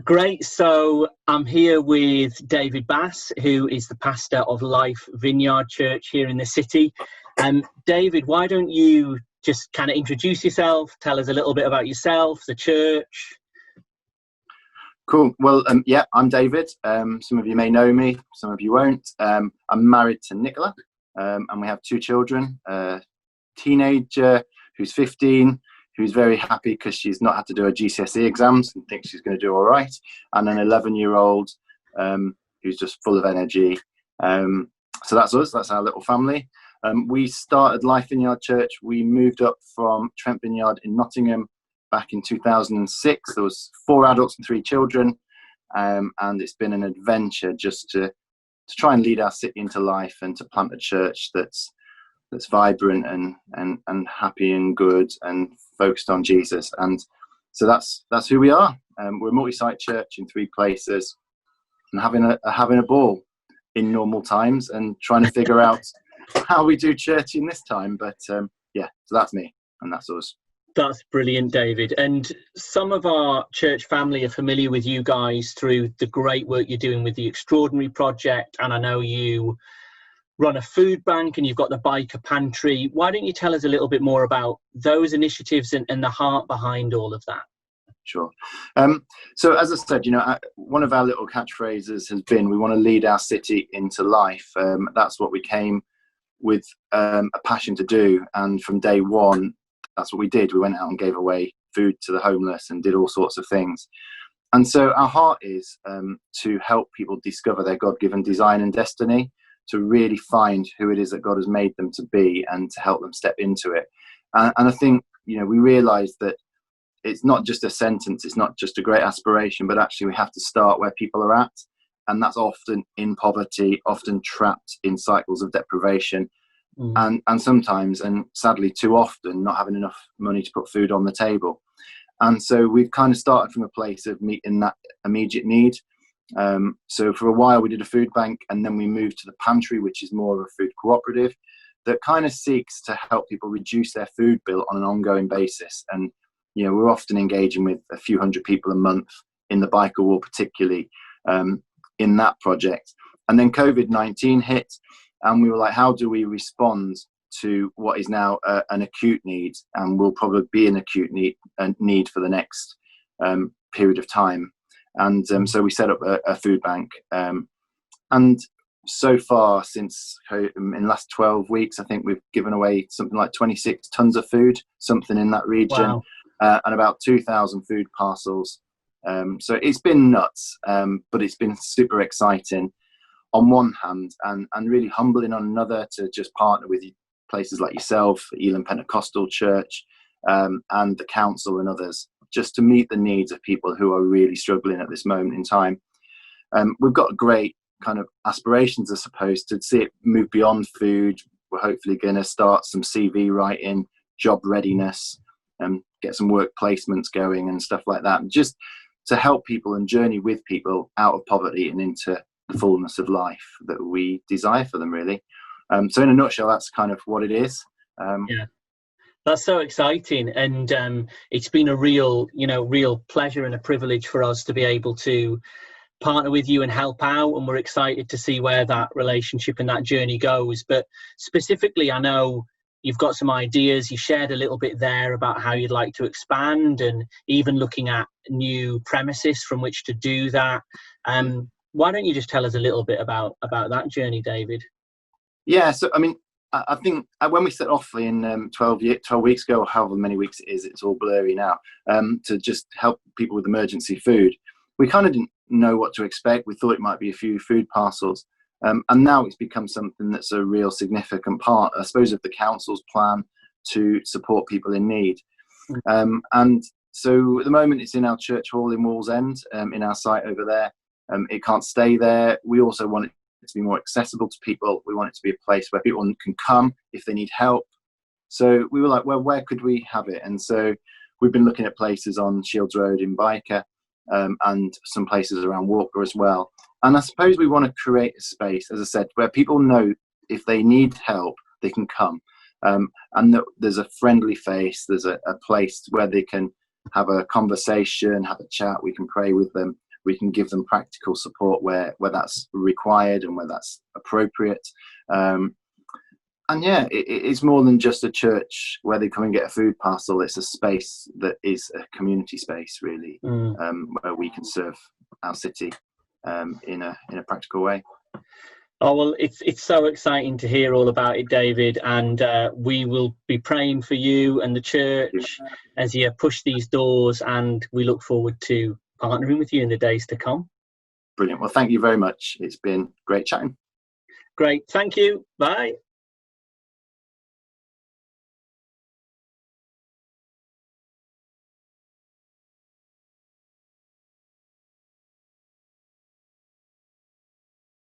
Great. So I'm here with David Bass, who is the pastor of Life Vineyard Church here in the city. David, why don't you just kind of introduce yourself, tell us a little bit about yourself, the church? Cool. Well, I'm David. Some of you may know me, some of you won't. I'm married to Nicola, and we have two children, a teenager who's 15, who's very happy because she's not had to do her GCSE exams and thinks she's going to do all right, and an 11-year-old who's just full of energy. So that's us. That's our little family. We started Life Vineyard Church. We moved up from Trent Vineyard in Nottingham back in 2006. There was 4 adults and 3 children, and it's been an adventure just to try and lead our city into life and to plant a church that's vibrant and happy and good and focused on Jesus. And so that's who we are. We're a multi-site church in 3 places and having a ball in normal times and trying to figure out how we do church in this time. But so that's me and that's us. That's brilliant, David. And some of our church family are familiar with you guys through the great work you're doing with the Extraordinary Project. And I know you run a food bank and you've got the biker pantry. Why don't you tell us a little bit more about those initiatives and the heart behind all of that? Sure. So as I said, one of our little catchphrases has been, we want to lead our city into life. That's what we came with a passion to do. And from day one, that's what we did. We went out and gave away food to the homeless and did all sorts of things. And so our heart is to help people discover their God-given design and destiny, to really find who it is that God has made them to be and to help them step into it. And I think, we realize that it's not just a sentence, it's not just a great aspiration, but actually we have to start where people are at. And that's often in poverty, often trapped in cycles of deprivation. And sometimes, and sadly too often, not having enough money to put food on the table. And so we've kind of started from a place of meeting that immediate need. So for a while we did a food bank, and then we moved to the pantry, which is more of a food cooperative that kind of seeks to help people reduce their food bill on an ongoing basis. And we're often engaging with a few hundred people a month in the biker war, particularly in that project. And then COVID-19 hit, and we were like, how do we respond to what is now an acute need, and will probably be an acute need for the next period of time. And so we set up a food bank. And so far, since in the last 12 weeks, I think we've given away something like 26 tons of food, something in that region, and about 2,000 food parcels. So it's been nuts, but it's been super exciting on one hand, and really humbling on another, to just partner with places like yourself, Elim Pentecostal Church, and the council and others, just to meet the needs of people who are really struggling at this moment in time. We've got great kind of aspirations, I suppose, to see it move beyond food. We're hopefully going to start some CV writing, job readiness, get some work placements going and stuff like that, just to help people and journey with people out of poverty and into the fullness of life that we desire for them, really. So in a nutshell, that's kind of what it is. That's so exciting, and it's been a real pleasure and a privilege for us to be able to partner with you and help out, and we're excited to see where that relationship and that journey goes. But specifically, I know you've got some ideas. You shared a little bit there about how you'd like to expand and even looking at new premises from which to do that. Why don't you just tell us a little bit about that journey, David? Yeah, so I mean, I think when we set off in 12 weeks ago, or however many weeks it is, it's all blurry now, to just help people with emergency food, we kind of didn't know what to expect. We thought it might be a few food parcels. And now it's become something that's a real significant part, I suppose, of the council's plan to support people in need. And so at the moment it's in our church hall in Wallsend, in our site over there. It can't stay there. We also want it to be more accessible to people. We want it to be a place where people can come if they need help. So we were like, well, where could we have it? And so we've been looking at places on Shields Road in Biker, and some places around Walker as well. And I suppose we want to create a space, as I said, where people know if they need help, they can come. And that there's a friendly face, there's a place where they can have a conversation, have a chat, we can pray with them. we can give them practical support where that's required and where that's appropriate. And yeah, it's more than just a church where they come and get a food parcel. It's a space that is a community space, really, where we can serve our city in a practical way. Oh, well, it's so exciting to hear all about it, David, and we will be praying for you and the church as you push these doors, and we look forward to partnering with you in the days to come. Brilliant. Well, thank you very much. It's been great chatting. Great. Thank you. Bye.